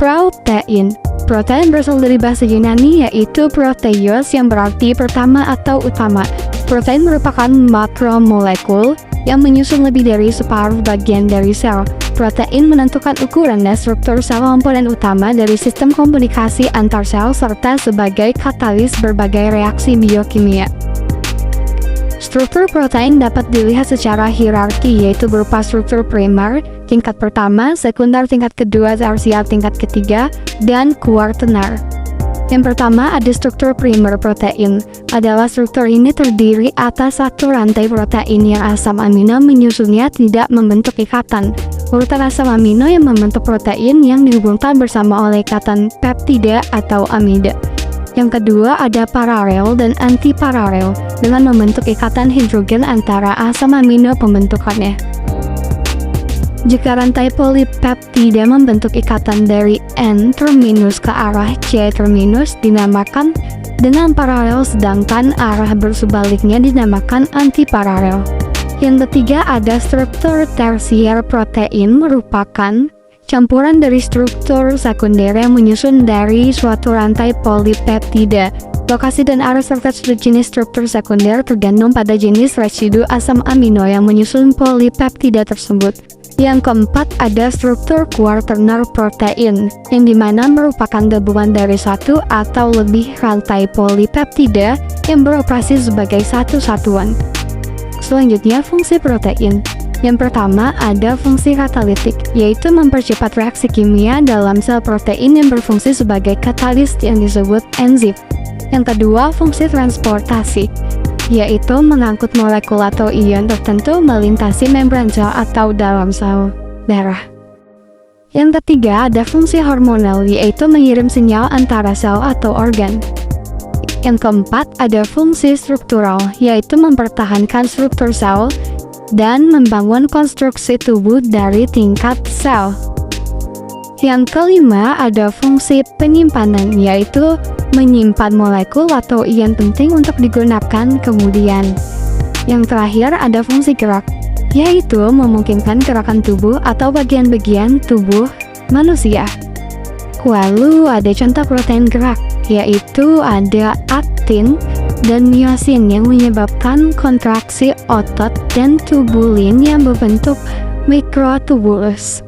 Protein. Protein berasal dari bahasa Yunani yaitu proteios yang berarti pertama atau utama. Protein merupakan makromolekul yang menyusun lebih dari separuh bagian dari sel. Protein menentukan ukuran dan struktur sel komponen utama dari sistem komunikasi antar sel serta sebagai katalis berbagai reaksi biokimia. Struktur protein dapat dilihat secara hierarki yaitu berupa struktur primer, tingkat pertama, sekunder tingkat kedua, tersier tingkat ketiga, dan kuartenar. Yang pertama ada struktur primer protein. Adalah struktur ini terdiri atas satu rantai protein yang asam amino menyusunnya tidak membentuk ikatan. Urutan asam amino yang membentuk protein yang dihubungkan bersama oleh ikatan peptida atau amida. Yang kedua ada paralel dan antiparalel dengan membentuk ikatan hidrogen antara asam amino pembentukannya. Jika rantai polipeptida membentuk ikatan dari N terminus ke arah C terminus dinamakan dengan paralel, sedangkan arah bersebaliknya dinamakan antiparalel. Yang ketiga ada struktur tersier protein, merupakan campuran dari struktur sekunder yang menyusun dari suatu rantai polipeptida. Lokasi dan arah serta sudut jenis struktur sekunder tergantung pada jenis residu asam amino yang menyusun polipeptida tersebut. Yang keempat ada struktur kuartenar protein, yang dimana merupakan gabungan dari satu atau lebih rantai polipeptida yang beroperasi sebagai satu satuan. Selanjutnya fungsi protein. Yang pertama ada fungsi katalitik, yaitu mempercepat reaksi kimia dalam sel protein yang berfungsi sebagai katalis yang disebut enzim. Yang kedua fungsi transportasi, yaitu mengangkut molekul atau ion tertentu melintasi membran sel atau dalam sel darah. Yang ketiga ada fungsi hormonal, yaitu mengirim sinyal antara sel atau organ. Yang keempat ada fungsi struktural, yaitu mempertahankan struktur sel dan membangun konstruksi tubuh dari tingkat sel. Yang kelima ada fungsi penyimpanan, yaitu menyimpan molekul atau ion penting untuk digunakan kemudian. Yang terakhir ada fungsi gerak, yaitu memungkinkan gerakan tubuh atau bagian-bagian tubuh manusia. Lalu ada contoh protein gerak, yaitu ada aktin dan myosin yang menyebabkan kontraksi otot dan tubulin yang berbentuk mikrotubulus.